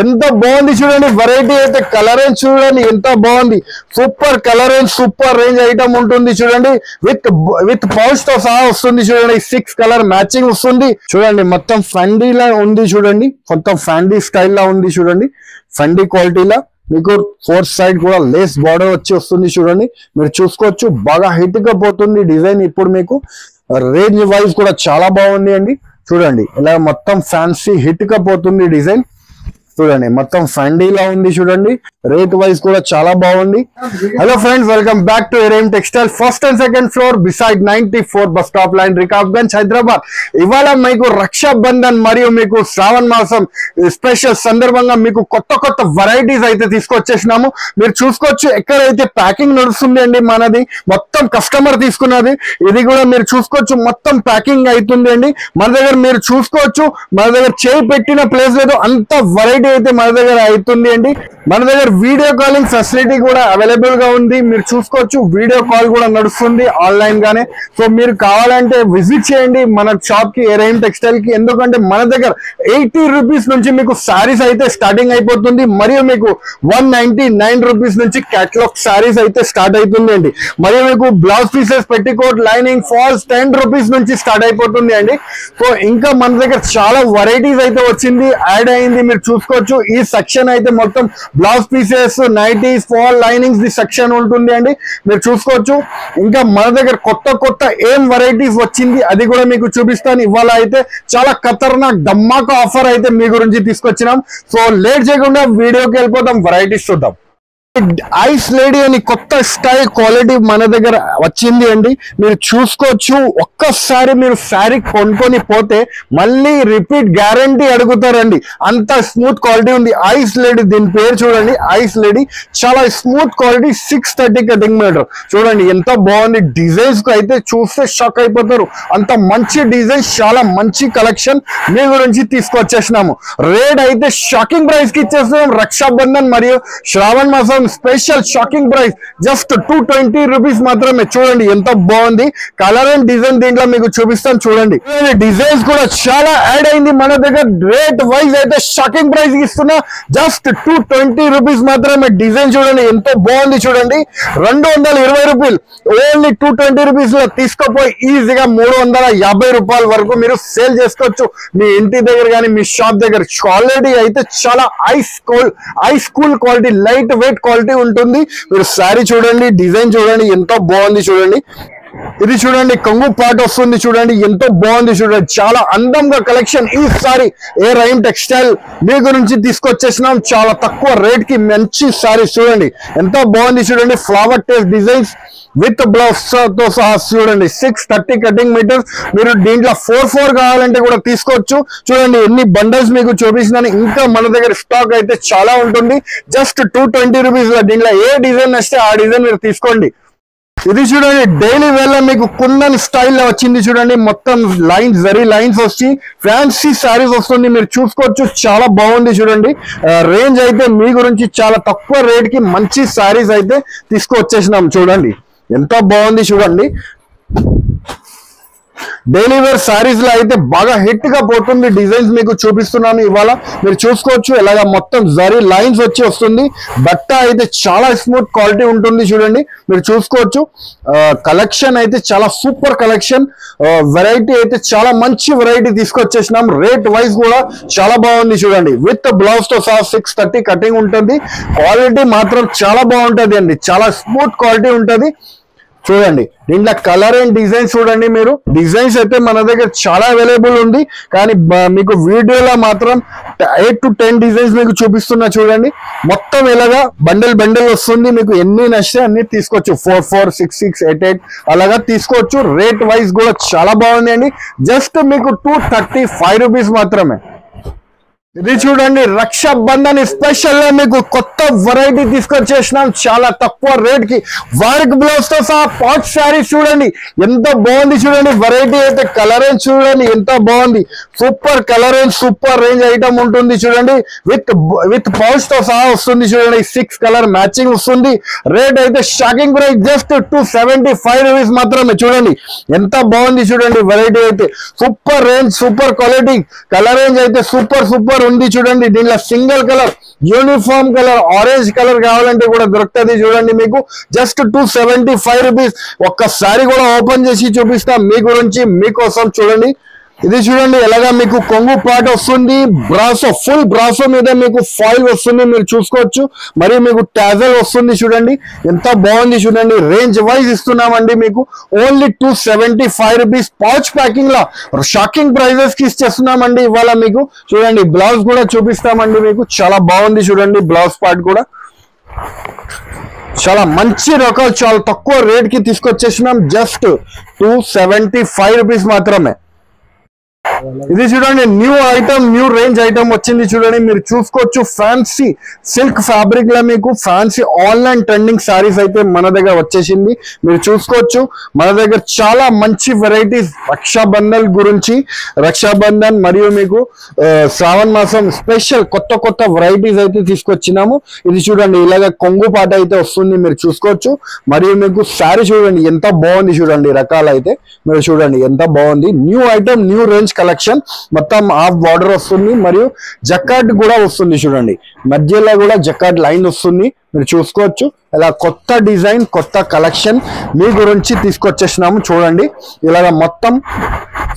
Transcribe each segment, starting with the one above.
ఎంత బాగుంది చూడండి వెరైటీ అయితే కలర్ రేంజ్ చూడండి ఎంత బాగుంది super colour range super range item ఉంటుంది చూడండి విత్ పౌచ్ తో సహా వస్తుంది చూడండి 6 కలర్ మ్యాచింగ్ వస్తుంది చూడండి మొత్తం ఫండీ లా ఉంది చూడండి మొత్తం ఫండీ స్టైల్ లా ఉంది చూడండి ఫండీ క్వాలిటీలా మీకు 4 సైడ్ కూడా లేస్ బార్డర్ వచ్చి వస్తుంది చూడండి మీరు చూసుకోవచ్చు బాగా హిట్ గా పోతుంది డిజైన్ ఇప్పుడు మీకు రేంజ్ వైజ్ కూడా చాలా బాగుంది అండి చూడండి ఇలా మొత్తం ఫ్యాన్సీ హిట్ గా పోతుంది డిజైన్ చూడండి మొత్తం ఫండీలా ఉంది చూడండి రేట్ వైజ్ కూడా చాలా బాగుంది hello friends welcome back to Eram textile first and second floor beside 94 bus stop line Rikabganj Hyderabad ఇవాళ మీకు రక్షాబంధన్ మరియు మీకు శ్రావణ మాసం స్పెషల్ సందర్భంగా మీకు కొత్త వెరైటీస్ అయితే తీసుకొచ్చేసినాము మీరు చూసుకోవచ్చు ఎక్కడైతే ప్యాకింగ్ నడుస్తుంది అండి మనది మొత్తం కస్టమర్ తీసుకున్నది ఇది కూడా మీరు చూసుకోవచ్చు మొత్తం ప్యాకింగ్ అవుతుంది అండి మన దగ్గర మీరు చూసుకోవచ్చు మన దగ్గర చేయి పెట్టిన ప్లేస్ లేదు అంత వెరైటీ అయితే మన దగ్గర అవుతుంది అండి మన దగ్గర వీడియో కాలింగ్ ఫెసిలిటీ కూడా అవైలబుల్ గా ఉంది మీరు చూసుకోవచ్చు వీడియో కాల్ కూడా నడుస్తుంది ఆన్లైన్ గానే సో మీరు కావాలంటే విజిట్ చేయండి మన షాప్ కి ఎరేమ్ టెక్స్టైల్ కి ఎందుకంటే మన దగ్గర 80 రూపీస్ నుంచి మీకు సారీస్ అయితే స్టార్టింగ్ అయిపోతుంది మరియు మీకు 199 రూపీస్ నుంచి క్యాటలాగ్ సారీస్ అయితే స్టార్ట్ అవుతుంది అండి మరియు మీకు blouse pieces petticoat lining falls 10 rupees నుంచి స్టార్ట్ అయిపోతుంది అండి సో ఇంకా మన దగ్గర చాలా వెరైటీస్ అయితే వచ్చింది యాడ్ అయింది మీరు చూసుకోవచ్చు ఈ సెక్షన్ అయితే మొత్తం blouse pieces nighties fall linings the section ఉంటుంది అండి మీరు చూసుకోవచ్చు ఇంకా మన దగ్గర కొత్త ఏం వెరైటీస్ వచ్చింది అది కూడా మీకు చూపిస్తాను ఇవాళ అయితే చాలా ఖతర్నాక్ ధమాకా ఆఫర్ అయితే మీ గురించి తీసుకొచ్చినాం సో లేట్ చేయకుండా వీడియోకి వెళ్ళిపోతాం వెరైటీస్ చూద్దాం ఐస్ లేడీ అని కొత్త స్టైల్ క్వాలిటీ మన దగ్గర వచ్చింది అండి మీరు చూసుకోవచ్చు ఒక్కసారి మీరు శారీ కొనుక్కొని పోతే మళ్ళీ రిపీట్ గ్యారంటీ అడుగుతారండి అంత స్మూత్ క్వాలిటీ ఉంది ఐస్ లేడీ దీని పేరు చూడండి ఐస్ లేడీ చాలా స్మూత్ క్వాలిటీ 630 కటింగ్ మీటర్ చూడండి ఎంత బాగుంది డిజైన్స్ కు అయితే చూస్తే షాక్ అయిపోతారు అంత మంచి డిజైన్స్ చాలా మంచి కలెక్షన్ మీ గురించి తీసుకొచ్చేసినాము రేట్ అయితే షాకింగ్ ప్రైస్ కి ఇచ్చేస్తున్నాం రక్షాబంధన్ మరియు శ్రావణ మాసం special shocking price just 220 rupees మాత్రమే చూడండి ఎంత బాగుంది కలర్ అండ్ డిజైన్ దీంట్లో మీకు చూపిస్తాను చూడండి డిజైన్స్ కూడా చాలా యాడ్ అయింది మన దగ్గర రేట్ వైజ్ అయితే షాకింగ్ ప్రైస్ ఇస్తున్నా జస్ట్ 220 రూపీస్ మాత్రమే డిజైన్ చూడండి ఎంతో బాగుంది చూడండి 220 రూపాయలు ఓన్లీ 220 రూపీస్ లో తీసుకుపోయి ఈజీగా 350 రూపాయల వరకు మీరు సేల్ చేసుకోవచ్చు మీ ఇంటి దగ్గర కానీ మీ షాప్ దగ్గర క్వాలిటీ అయితే చాలా ice cool quality light weight quality ఉంటుంది మీరు సారీ చూడండి డిజైన్ చూడండి ఎంతో బాగుంది చూడండి ఇది చూడండి కొంగు పార్ట్ వస్తుంది చూడండి ఎంతో బాగుంది చూడండి చాలా అందంగా కలెక్షన్ ఈ సారీ ఎరేమ్ టెక్స్టైల్ మీ గురించి తీసుకొచ్చేసినాం చాలా తక్కువ రేట్ కి మంచి సారీ చూడండి ఎంతో బాగుంది చూడండి flower taste designs with blouse తో సహా చూడండి 630 కటింగ్ మీటర్స్ మీరు దీంట్లో 4 కావాలంటే కూడా తీసుకోవచ్చు చూడండి ఎన్ని బండల్స్ మీకు చూపించినాను ఇంకా మన దగ్గర స్టాక్ అయితే చాలా ఉంటుంది జస్ట్ 220 రూపీస్ దీంట్లో ఏ డిజైన్ వస్తే ఆ డిజైన్ మీరు తీసుకోండి ఇది చూడండి డైలీ వేర్ లో మీకు కుందన్ స్టైల్ వచ్చింది చూడండి మొత్తం లైన్స్ జరీ లైన్స్ వచ్చి ఫ్యాన్సీ సారీస్ వస్తుంది మీరు చూసుకోవచ్చు చాలా బాగుంది చూడండి రేంజ్ అయితే మీ గురించి చాలా తక్కువ రేట్ కి మంచి సారీస్ అయితే తీసుకొచ్చేసినాం చూడండి ఎంత బాగుంది చూడండి డైలీ వేర్ సారీస్ లో అయితే బాగా హిట్ గా పోతుంది డిజైన్స్ మీకు చూపిస్తున్నాను ఇవాళ మీరు చూసుకోవచ్చు ఇలాగా మొత్తం జరీ లైన్స్ వచ్చి వస్తుంది బట్ట అయితే చాలా స్మూత్ క్వాలిటీ ఉంటుంది చూడండి మీరు చూసుకోవచ్చు కలెక్షన్ అయితే చాలా సూపర్ కలెక్షన్ వెరైటీ అయితే చాలా మంచి వెరైటీ తీసుకొచ్చేసినాం రేట్ వైజ్ కూడా చాలా బాగుంది చూడండి విత్ బ్లౌజ్ తో సహా 630 కటింగ్ ఉంటుంది క్వాలిటీ మాత్రం చాలా బాగుంటది అండి చాలా స్మూత్ క్వాలిటీ ఉంటుంది చూడండి దీంట్లో కలర్ అండ్ డిజైన్స్ చూడండి మీరు డిజైన్స్ అయితే మన దగ్గర చాలా అవైలబుల్ ఉంది కానీ మీకు వీడియోలో మాత్రం 8 to 10 డిజైన్స్ మీకు చూపిస్తున్నా చూడండి మొత్తం ఇలాగా బండిల్ వస్తుంది మీకు ఎన్ని నచ్చితే అన్ని తీసుకోవచ్చు 4 6 8 అలాగా తీసుకోవచ్చు రేట్ వైజ్ కూడా చాలా బాగుంది అండి జస్ట్ మీకు 235 రూపీస్ మాత్రమే ఇది చూడండి రక్షాబంధన్ స్పెషల్ గా మీకు కొత్త వెరైటీ తీసుకొచ్చేసినాం చాలా తక్కువ రేట్ కి వర్క్ బ్లౌజ్ తో సహా పాట్ సారీస్ చూడండి ఎంత బాగుంది చూడండి వెరైటీ అయితే కలర్ రేంజ్ చూడండి ఎంత బాగుంది super colour range super range item ఉంటుంది చూడండి విత్ పౌచ్ తో సహా వస్తుంది చూడండి 6 కలర్ మ్యాచింగ్ వస్తుంది రేట్ అయితే షాకింగ్ ప్రైస్ జస్ట్ 275 రూపీస్ మాత్రమే చూడండి ఎంత బాగుంది చూడండి వెరైటీ అయితే super range super quality colour range అయితే సూపర్ ఉంది చూడండి. దీనిలో single colour uniform colour orange colour కావాలంటే కూడా దొరుకుతుంది చూడండి. మీకు జస్ట్ 275 రూపీస్. ఒక్కసారి కూడా ఓపెన్ చేసి చూపిస్తాం మీ గురించి మీకోసం. చూడండి ఇది చూడండి ఎలాగా మీకు కొంగు పాట వస్తుంది. బ్రాసో ఫుల్ బ్రాసో మీద మీకు ఫాయిల్ వస్తుంది మీరు చూసుకోవచ్చు. మరియు మీకు టాజల్ వస్తుంది చూడండి. ఎంత బాగుంది చూడండి. రేంజ్ వైజ్ ఇస్తున్నామండి మీకు ఓన్లీ 275 రూపీస్. పౌచ్ ప్యాకింగ్ లో షాకింగ్ ప్రైజెస్ కి ఇచ్చేస్తున్నామండి ఇవాళ మీకు. చూడండి బ్లౌజ్ కూడా చూపిస్తామండి మీకు. చాలా బాగుంది చూడండి. బ్లౌజ్ పార్ట్ కూడా చాలా మంచి రకాలు చాలా తక్కువ రేట్ కి తీసుకొచ్చేసినాం. జస్ట్ 275 రూపీస్ మాత్రమే. ఇది చూడండి new item new range item వచ్చింది చూడండి. మీరు చూసుకోవచ్చు ఫ్యాన్సీ సిల్క్ ఫ్యాబ్రిక్ లో మీకు ఫ్యాన్సీ ఆన్లైన్ ట్రెండింగ్ సారీస్ అయితే మన దగ్గర వచ్చేసింది. మీరు చూసుకోవచ్చు మన దగ్గర చాలా మంచి వెరైటీస్ రక్షాబంధన్ గురించి, రక్షాబంధన్ మరియు మీకు శ్రావణ మాసం స్పెషల్ కొత్త కొత్త వెరైటీస్ అయితే తీసుకొచ్చినాము. ఇది చూడండి ఇలాగ కొంగు పాట అయితే వస్తుంది మీరు చూసుకోవచ్చు. మరియు మీకు శారీ చూడండి ఎంత బాగుంది చూడండి. రకాలు అయితే మీరు చూడండి ఎంత బాగుంది. New item new range collection. మొత్తం హాఫ్ బార్డర్ వస్తుంది మరియు జకార్డ్ కూడా వస్తుంది చూడండి. మధ్యలో కూడా జకార్డ్ లైన్ వస్తుంది మీరు చూసుకోవచ్చు. ఇలా కొత్త డిజైన్ కొత్త కలెక్షన్ మీ గురించి తీసుకొచ్చేసినాము చూడండి. ఇలాగ మొత్తం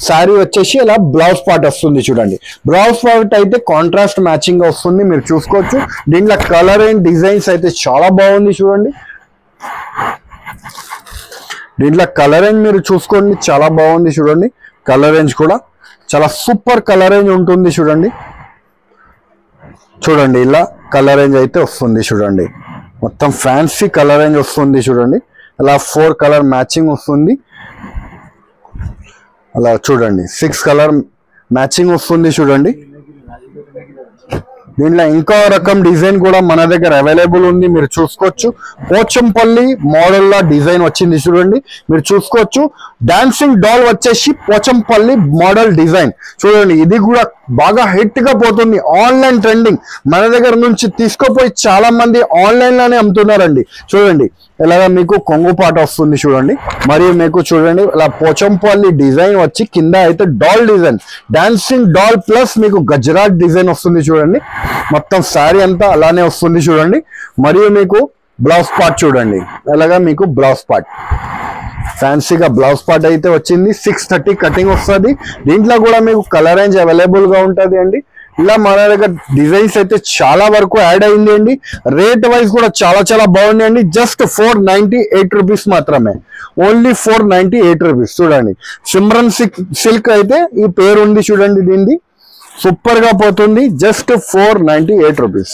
శారీ వచ్చేసి ఇలా బ్లౌజ్ పార్ట్ వస్తుంది చూడండి. బ్లౌజ్ పార్ట్ అయితే కాంట్రాస్ట్ మ్యాచింగ్ వస్తుంది మీరు చూసుకోవచ్చు. దీంట్లో కలర్ అండ్ డిజైన్స్ అయితే చాలా బాగుంది చూడండి. దీంట్లో కలర్ రేంజ్ మీరు చూసుకోండి చాలా బాగుంది చూడండి. కలర్ రేంజ్ కూడా చాలా సూపర్ కలర్ రేంజ్ ఉంటుంది చూడండి. చూడండి ఇలా కలర్ రేంజ్ అయితే వస్తుంది చూడండి. మొత్తం ఫ్యాన్సీ కలర్ రేంజ్ వస్తుంది చూడండి. అలా 4 కలర్ మ్యాచింగ్ వస్తుంది. అలా చూడండి 6 కలర్ మ్యాచింగ్ వస్తుంది చూడండి. దీంట్లో ఇంకో రకం డిజైన్ కూడా మన దగ్గర అవైలబుల్ ఉంది మీరు చూసుకోవచ్చు. పోచంపల్లి మోడల్ లా డిజైన్ వచ్చింది చూడండి. మీరు చూసుకోవచ్చు డాన్సింగ్ డాల్ వచ్చేసి పోచంపల్లి మోడల్ డిజైన్ చూడండి. ఇది కూడా బాగా హిట్ గా పోతుంది. ఆన్లైన్ ట్రెండింగ్ మన దగ్గర నుంచి తీసుకుపోయి చాలా మంది ఆన్లైన్ లోనే అమ్ముతున్నారండి. చూడండి ఇలాగా మీకు కొంగు పాట వస్తుంది చూడండి. మరియు మీకు చూడండి ఇలా పోచంపల్లి డిజైన్ వచ్చి కింద అయితే doll design dancing doll plus మీకు గజరాట్ డిజైన్ వస్తుంది చూడండి. మొత్తం శారీ అంతా అలానే వస్తుంది చూడండి. మరియు మీకు బ్లౌజ్ పార్ట్ చూడండి అలాగా మీకు బ్లౌజ్ పార్ట్ ఫ్యాన్సీగా బ్లౌజ్ పార్ట్ అయితే వచ్చింది. 630 కటింగ్ వస్తుంది. దీంట్లో కూడా మీకు కలర్ రేంజ్ అవైలబుల్ గా ఉంటుంది అండి. ఇలా మన దగ్గర డిజైన్స్ అయితే చాలా వరకు యాడ్ అయింది అండి. రేట్ వైజ్ కూడా చాలా చాలా బాగుంది అండి. జస్ట్ 498 రూపీస్ మాత్రమే. Only 498 rupees. చూడండి సిమ్రన్ సిల్క్ అయితే ఈ పేరు ఉంది చూడండి. దీనిది సూపర్ గా పోతుంది. Just 498 rupees.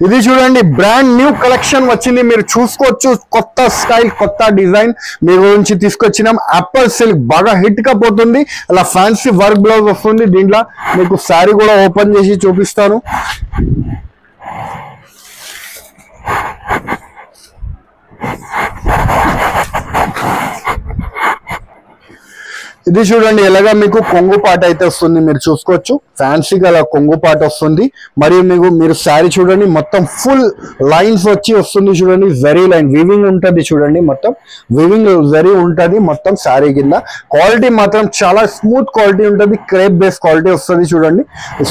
ఇది చూడండి బ్రాండ్ న్యూ కలెక్షన్ వచ్చింది మీరు చూసుకోవచ్చు. కొత్త స్టైల్ కొత్త డిజైన్ మీ గురించి తీసుకొచ్చినాం. యాపిల్ సిల్క్ బాగా హిట్ గా పోతుంది. అలా ఫ్యాన్సీ వర్క్ బ్లౌజ్ వస్తుంది. దీంట్లో మీకు శారీ కూడా ఓపెన్ చేసి చూపిస్తాను. ఇది చూడండి ఎలాగా మీకు కొంగు పాట అయితే వస్తుంది మీరు చూసుకోవచ్చు. ఫ్యాన్సీగా అలా కొంగు పాట వస్తుంది. మరియు మీరు శారీ చూడండి మొత్తం ఫుల్ లైన్స్ వచ్చి వస్తుంది చూడండి. జరీ లైన్ వివింగ్ ఉంటుంది చూడండి. మొత్తం వివింగ్ జరీ ఉంటుంది మొత్తం శారీ కింద. క్వాలిటీ మాత్రం చాలా స్మూత్ క్వాలిటీ ఉంటుంది. క్రేప్ బేస్ క్వాలిటీ వస్తుంది చూడండి.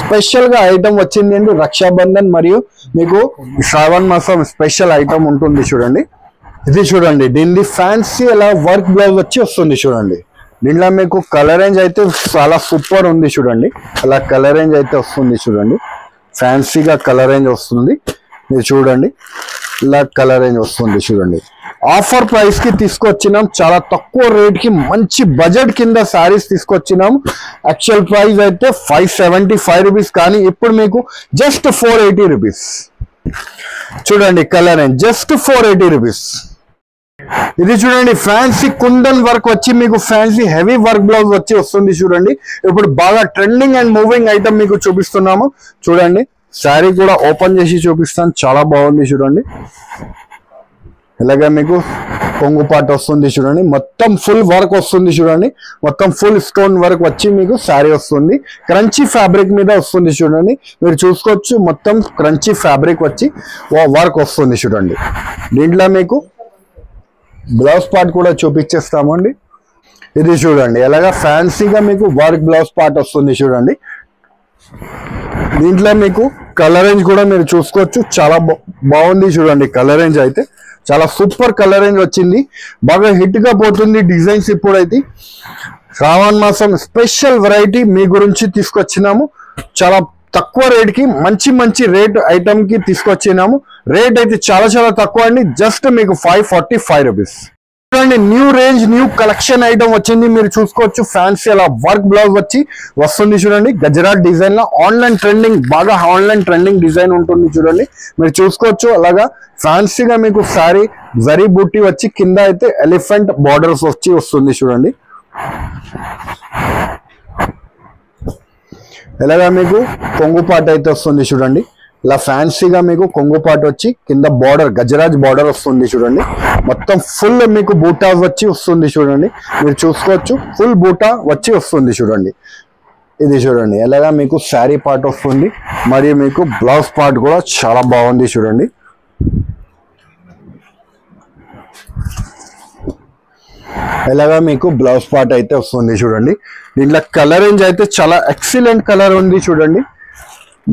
స్పెషల్ గా ఐటమ్ వచ్చింది అండి. రక్షాబంధన్ మరియు మీకు శ్రావణ మాసం స్పెషల్ ఐటమ్ ఉంటుంది చూడండి. ఇది చూడండి దీనిది ఫ్యాన్సీ అలా వర్క్ బ్లౌజ్ వచ్చి వస్తుంది చూడండి. దీంట్లో మీకు కలర్ రేంజ్ అయితే చాలా సూపర్ ఉంది చూడండి. అలా కలర్ రేంజ్ అయితే వస్తుంది చూడండి. ఫ్యాన్సీగా కలర్ రేంజ్ వస్తుంది మీరు చూడండి. ఇలా కలర్ రేంజ్ వస్తుంది చూడండి. ఆఫర్ ప్రైస్ కి తీసుకొచ్చినాం. చాలా తక్కువ రేట్ కి మంచి బడ్జెట్ కింద సారీస్ తీసుకొచ్చినాం. యాక్చువల్ ప్రైస్ అయితే 575 రూపీస్ కానీ ఇప్పుడు మీకు జస్ట్ 480 రూపీస్. చూడండి కలర్ రేంజ్ జస్ట్ 480 రూపీస్. ఇది చూడండి ఫ్యాన్సీ కుందన్ వర్క్ వచ్చి మీకు ఫ్యాన్సీ హెవీ వర్క్ బ్లౌజ్ వచ్చి వస్తుంది చూడండి. ఇప్పుడు బాగా ట్రెండింగ్ అండ్ మూవింగ్ ఐటమ్ మీకు చూపిస్తున్నాము చూడండి. శారీ కూడా ఓపెన్ చేసి చూపిస్తాను. చాలా బాగుంది చూడండి. ఇలాగే మీకు కొంగు పాట వస్తుంది చూడండి. మొత్తం ఫుల్ వర్క్ వస్తుంది చూడండి. మొత్తం ఫుల్ స్టోన్ వర్క్ వచ్చి మీకు శారీ వస్తుంది. క్రంచీ ఫ్యాబ్రిక్ మీద వస్తుంది చూడండి. మీరు చూసుకోవచ్చు మొత్తం క్రంచీ ఫ్యాబ్రిక్ వచ్చి వర్క్ వస్తుంది చూడండి. దీంట్లో మీకు బ్లౌజ్ పార్ట్ కూడా చూపించేస్తామండి. ఇది చూడండి ఎలాగా ఫ్యాన్సీగా మీకు వర్క్ బ్లౌజ్ పార్ట్ వస్తుంది చూడండి. దీంట్లో మీకు కలర్ రేంజ్ కూడా మీరు చూసుకోవచ్చు, చాలా బాగుంది చూడండి. కలర్ రేంజ్ అయితే చాలా సూపర్ కలర్ రేంజ్ వచ్చింది, బాగా హిట్ గా పోతుంది డిజైన్స్. ఇప్పుడైతే శ్రావణ మాసం స్పెషల్ వెరైటీ మీ గురించి తీసుకొచ్చినాము. చాలా తక్కువ రేట్ కి మంచి రేట్ ఐటమ్ కి తీసుకొచ్చినాము. రేట్ అయితే చాలా తక్కువ అండి, జస్ట్ మీకు 545 రూపీస్. చూడండి new range new collection item వచ్చింది, మీరు చూసుకోవచ్చు. ఫ్యాన్సీ అలా వర్క్ బ్లౌజ్ వచ్చి వస్తుంది చూడండి. గజరాట్ డిజైన్ లో ఆన్లైన్ ట్రెండింగ్, బాగా ఆన్లైన్ ట్రెండింగ్ డిజైన్ ఉంటుంది చూడండి, మీరు చూసుకోవచ్చు. అలాగా ఫ్యాన్సీగా మీకు సారీ జరీ బూటీ వచ్చి కింద అయితే ఎలిఫెంట్ బార్డర్స్ వచ్చి వస్తుంది చూడండి. ఇలాగా మీకు కొంగుపాటు అయితే వస్తుంది చూడండి. ఇలా ఫ్యాన్సీగా మీకు కొంగుపాటు వచ్చి కింద బార్డర్ గజరాజ్ బార్డర్ వస్తుంది చూడండి. మొత్తం ఫుల్ మీకు బూటా వచ్చి వస్తుంది చూడండి, మీరు చూసుకోవచ్చు. ఫుల్ బూటా వచ్చి వస్తుంది చూడండి. ఇది చూడండి ఎలాగా మీకు శారీ పార్ట్ వస్తుంది, మరియు మీకు బ్లౌజ్ పార్ట్ కూడా చాలా బాగుంది చూడండి. ఇలాగా మీకు బ్లౌజ్ పార్ట్ అయితే వస్తుంది చూడండి. దీంట్లో కలర్ రేంజ్ అయితే చాలా ఎక్సలెంట్ కలర్ ఉంది చూడండి.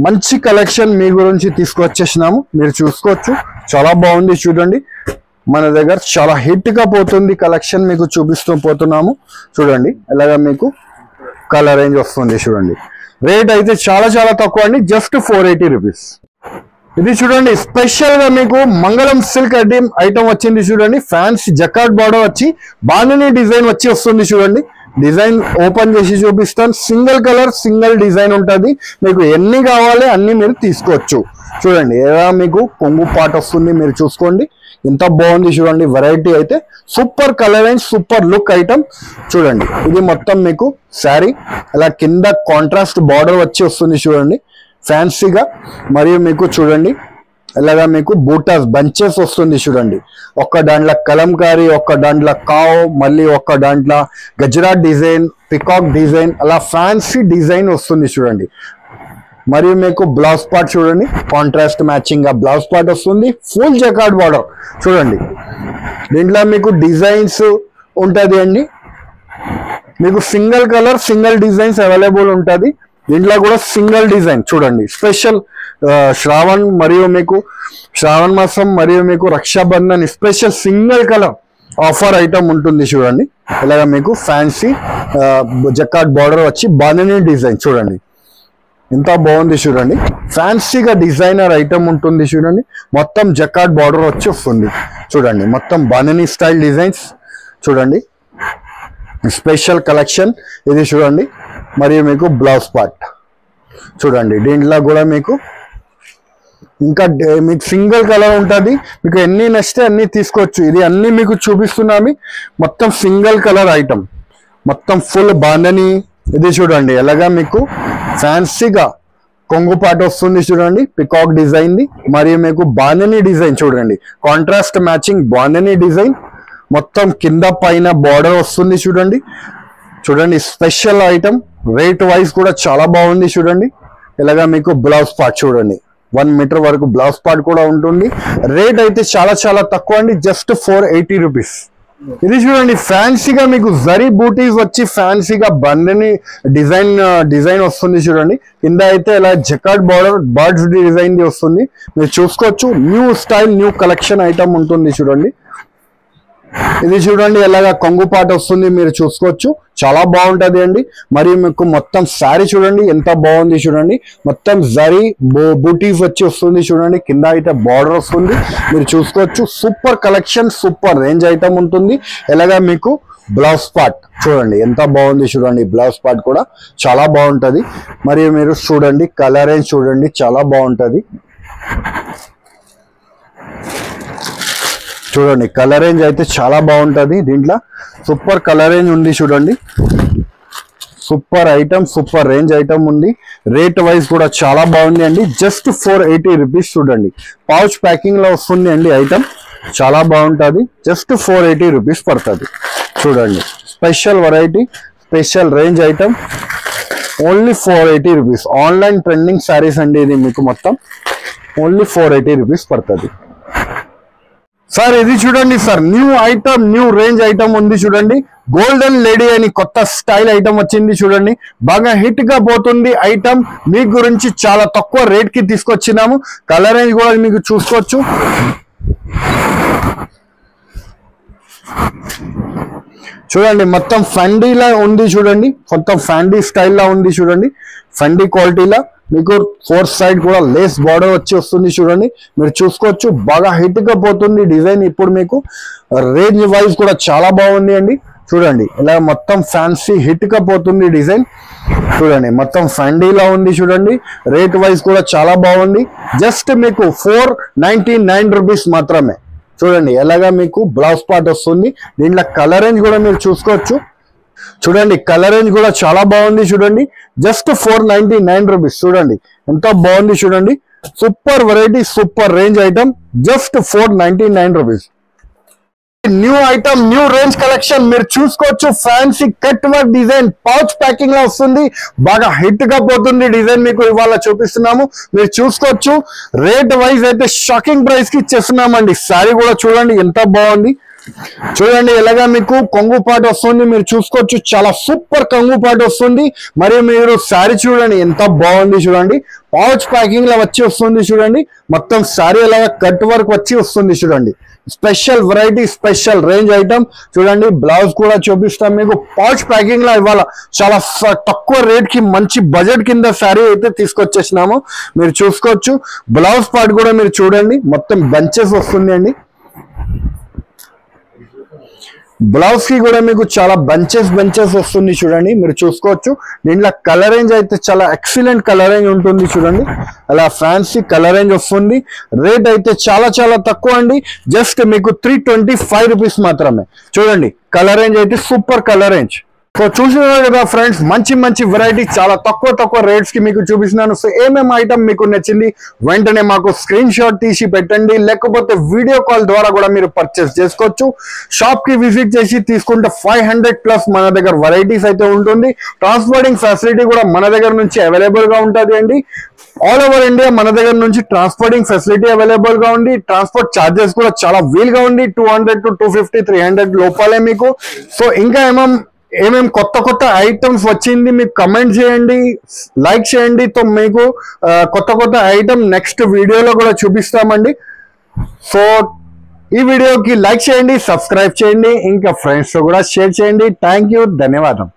మంచి కలెక్షన్ మీ గురించి తీసుకొచ్చేసినాము, మీరు చూసుకోవచ్చు. చాలా బాగుంది చూడండి. మన దగ్గర చాలా హిట్ గా పోతుంది కలెక్షన్, మీకు చూపిస్తూ పోతున్నాము చూడండి. ఇలాగా మీకు కలర్ రేంజ్ వస్తుంది చూడండి. రేట్ అయితే చాలా తక్కువ అండి, జస్ట్ 480 రూపీస్. ఇది చూడండి స్పెషల్ గా మీకు మంగళం సిల్క్ ఐటమ్ వచ్చింది చూడండి. ఫ్యాన్సీ జకార్డ్ బార్డర్ వచ్చి బాందిని డిజైన్ వచ్చి వస్తుంది చూడండి. డిజైన్ ఓపెన్ చేసి చూపిస్తాను. సింగిల్ కలర్ సింగిల్ డిజైన్ ఉంటుంది, మీకు ఎన్ని కావాలి అన్ని మీరు తీసుకోవచ్చు చూడండి. ఎలా మీకు కొంగు పార్ట్ వస్తుంది, మీరు చూసుకోండి. ఎంత బాగుంది చూడండి. వెరైటీ అయితే super colour and super look item చూడండి. ఇది మొత్తం మీకు శారీ అలా కింద కాంట్రాస్ట్ బార్డర్ వచ్చి వస్తుంది చూడండి ఫ్యాన్సీగా. మరియు మీకు చూడండి ఇలాగా మీకు బూటాస్ బంచెస్ వస్తుంది చూడండి. ఒక్క దాంట్లో కలంకారీ, ఒక్క దాంట్లో కావ్, మళ్ళీ ఒక్క దాంట్లో గజరాట్ డిజైన్, పికాక్ డిజైన్, అలా ఫ్యాన్సీ డిజైన్ వస్తుంది చూడండి. మరియు మీకు బ్లౌజ్ పార్ట్ చూడండి, కాంట్రాస్ట్ మ్యాచింగ్ గా బ్లౌజ్ పార్ట్ వస్తుంది. ఫుల్ జకార్డ్ బార్డర్ చూడండి. దీంట్లో మీకు డిజైన్స్ ఉంటుంది అండి, మీకు single colour single designs available ఉంటుంది. దీంట్లో కూడా సింగిల్ డిజైన్ చూడండి. స్పెషల్ శ్రావణ్ మరియు మీకు శ్రావణ మాసం మరియు మీకు Raksha Bandhan special single colour offer item ఉంటుంది చూడండి. ఇలాగా మీకు ఫ్యాన్సీ జకార్డ్ బార్డర్ వచ్చి బాందిని డిజైన్ చూడండి. ఎంత బాగుంది చూడండి. ఫ్యాన్సీగా డిజైనర్ ఐటమ్ ఉంటుంది చూడండి. మొత్తం జకార్డ్ బార్డర్ వచ్చి వస్తుంది చూడండి. మొత్తం బాందిని స్టైల్ డిజైన్స్ చూడండి. స్పెషల్ కలెక్షన్ ఇది చూడండి. మరియు మీకు బ్లౌజ్ పార్ట్ చూడండి. దీంట్లో కూడా మీకు ఇంకా మీకు సింగిల్ కలర్ ఉంటుంది, మీకు ఎన్ని నచ్చితే అన్ని తీసుకోవచ్చు. ఇది అన్ని మీకు చూపిస్తున్నాము, మొత్తం సింగిల్ కలర్ ఐటమ్, మొత్తం ఫుల్ బాందని. ఇది చూడండి ఎలాగా మీకు ఫ్యాన్సీగా కొంగు పాట వస్తుంది చూడండి, పికాక్ డిజైన్ ది. మరియు మీకు బాందని డిజైన్ చూడండి, కాంట్రాస్ట్ మ్యాచింగ్ బాందని డిజైన్. మొత్తం కింద పైన బార్డర్ వస్తుంది చూడండి. చూడండి స్పెషల్ ఐటమ్, రేట్ వైజ్ కూడా చాలా బాగుంది చూడండి. ఇలాగా మీకు బ్లౌజ్ పార్ట్ చూడండి, 1 మీటర్ వరకు బ్లౌజ్ పార్ట్ కూడా ఉంటుంది. రేట్ అయితే చాలా తక్కువ అండి, జస్ట్ 480 రూపీస్. ఇది చూడండి ఫ్యాన్సీగా మీకు జరీ బూటీస్ వచ్చి ఫ్యాన్సీగా బందని డిజైన్ వస్తుంది చూడండి. కింద అయితే ఇలా jacquard border birds design the వస్తుంది, మీరు చూసుకోవచ్చు. New style new collection item ఉంటుంది చూడండి. ఇది చూడండి ఎలాగా కొంగు పాట వస్తుంది, మీరు చూసుకోవచ్చు. చాలా బాగుంటది అండి. మరియు మీకు మొత్తం శారీ చూడండి ఎంత బాగుంది చూడండి. మొత్తం జరీ బూటీస్ వచ్చి వస్తుంది చూడండి. కింద అయితే బార్డర్ వస్తుంది, మీరు చూసుకోవచ్చు. Super collection super range item ఉంటుంది. ఎలాగా మీకు బ్లౌజ్ పార్ట్ చూడండి ఎంత బాగుంది చూడండి. బ్లౌజ్ పార్ట్ కూడా చాలా బాగుంటది. మరియు మీరు చూడండి కలర్ రేంజ్ చూడండి చాలా బాగుంటది చూడండి. కలర్ రేంజ్ అయితే చాలా బాగుంటది. దీంట్లో సూపర్ కలర్ రేంజ్ ఉంది చూడండి. Super item super range item ఉంది. రేట్ వైజ్ కూడా చాలా బాగుంది అండి, జస్ట్ 480 రూపీస్ చూడండి. పౌచ్ ప్యాకింగ్ లో వస్తుంది అండి ఐటమ్, చాలా బాగుంటది. జస్ట్ 480 రూపీస్ పడుతుంది చూడండి. Special variety special range item, only 480 rupees. Online trending saris అండి ఇది. మీకు మొత్తం ఓన్లీ 480 రూపీస్ పడుతుంది. సార్ ఇది చూడండి sir, new item, new range item ఉంది చూడండి. గోల్డెన్ లేడీ అని కొత్త స్టైల్ ఐటమ్ వచ్చింది చూడండి. బాగా హిట్ గా పోతుంది ఐటమ్. మీ గురించి చాలా తక్కువ రేట్ కి తీసుకొచ్చినాము. కలర్ రేంజ్ కూడా మీకు చూసుకోవచ్చు. చూడండి మొత్తం ఫండీలా ఉంది చూడండి, మొత్తం ఫ్యాండీ స్టైల్ లా ఉంది చూడండి. ఫండీ క్వాలిటీలా మీకు 4 సైడ్ కూడా లేస్ బార్డర్ వచ్చి వస్తుంది చూడండి. మీరు చూసుకోవచ్చు బాగా హిట్ గా పోతుంది డిజైన్. ఇప్పుడు మీకు రేంజ్ వైజ్ కూడా చాలా బాగుంది అండి. చూడండి ఇలా మొత్తం ఫ్యాన్సీ హిట్ గా పోతుంది డిజైన్. చూడండి మొత్తం ఫండీలా ఉంది చూడండి. రేట్ వైజ్ కూడా చాలా బాగుంది. జస్ట్ మీకు 499 రూపీస్ మాత్రమే. చూడండి ఎలాగా మీకు బ్లౌజ్ పార్ట్ వస్తుంది. దీంట్లో కలర్ రేంజ్ కూడా మీరు చూసుకోవచ్చు. చూడండి కలర్ రేంజ్ కూడా చాలా బాగుంది చూడండి. Just 499 rupees. చూడండి ఎంత బాగుంది చూడండి. Super variety, super range item. Just 499 rupees. New item, new range collection మీరు చూసుకోవచ్చు. Fancy cut work design pouch packing లో వస్తుంది. బాగా హిట్ గా పోతుంది డిజైన్. మీకు ఇవాళ చూపిస్తున్నాము, మీరు చూసుకోవచ్చు. రేట్ వైజ్ అయితే షాకింగ్ ప్రైస్ కి ఇచ్చేస్తున్నామండి. శారీ కూడా చూడండి ఎంత బాగుంది. చూడండి ఎలాగా మీకు కొంగు పాటు వస్తుంది. మీరు చూసుకోవచ్చు చాలా సూపర్ కొంగు పాటు వస్తుంది. మరియు మీరు శారీ చూడండి ఎంత బాగుంది చూడండి. పౌచ్ ప్యాకింగ్ లో వచ్చి వస్తుంది చూడండి. మొత్తం శారీ ఎలాగా కట్ వర్క్ వచ్చి వస్తుంది చూడండి. Special variety, special range item. చూడండి బ్లౌజ్ కూడా చూపిస్తాం మీకు. పౌచ్ ప్యాకింగ్ లో ఇవాళ చాలా తక్కువ రేట్ కి మంచి బడ్జెట్ కింద శారీ అయితే తీసుకొచ్చేసినాము. మీరు చూసుకోవచ్చు. బ్లౌజ్ పార్ట్ కూడా మీరు చూడండి మొత్తం బంచెస్ వస్తుంది అండి. బ్లౌజ్ కి కూడా మీకు చాలా బంచెస్ వస్తుంది చూడండి. మీరు చూసుకోవచ్చు. దీంట్లో కలర్ రేంజ్ అయితే చాలా ఎక్సలెంట్ కలర్ రేంజ్ ఉంటుంది చూడండి. అలా ఫ్యాన్సీ కలర్ రేంజ్ వస్తుంది. రేట్ అయితే చాలా చాలా తక్కువ అండి. జస్ట్ మీకు 325 రూపీస్ మాత్రమే. చూడండి కలర్ రేంజ్ అయితే సూపర్ కలర్ రేంజ్. సో చూసినారు కదా ఫ్రెండ్స్, మంచి మంచి వెరైటీ చాలా తక్కువ రేట్స్ కి మీకు చూపిస్తున్నాను. సో ఏమేమి ఐటమ్ మీకు నచ్చింది వెంటనే మాకు స్క్రీన్ షాట్ తీసి పెట్టండి. లేకపోతే వీడియో కాల్ ద్వారా కూడా మీరు పర్చేస్ చేసుకోవచ్చు. షాప్ కి విజిట్ చేసి తీసుకుంటే 500+ మన దగ్గర వెరైటీస్ అయితే ఉంటుంది. ట్రాన్స్పోర్టింగ్ ఫెసిలిటీ కూడా మన దగ్గర నుంచి అవైలబుల్ గా ఉంటుంది అండి. ఆల్ ఓవర్ ఇండియా మన దగ్గర నుంచి ట్రాన్స్పోర్టింగ్ ఫెసిలిటీ అవైలబుల్ గా ఉంది. ట్రాన్స్పోర్ట్ ఛార్జెస్ కూడా చాలా వీలుగా ఉంది. 200 to 250, 300 లోపలే మీకు. సో ఇంకా ఏమేం కొత్త ఐటమ్స్ వచ్చింది మీకు కమెంట్ చేయండి, లైక్ చేయండి. తో మీకు కొత్త ఐటమ్ నెక్స్ట్ వీడియోలో కూడా చూపిస్తామండి. సో ఈ వీడియోకి లైక్ చేయండి, సబ్స్క్రైబ్ చేయండి, ఇంకా ఫ్రెండ్స్ తో కూడా షేర్ చేయండి. థ్యాంక్ యూ, ధన్యవాదం.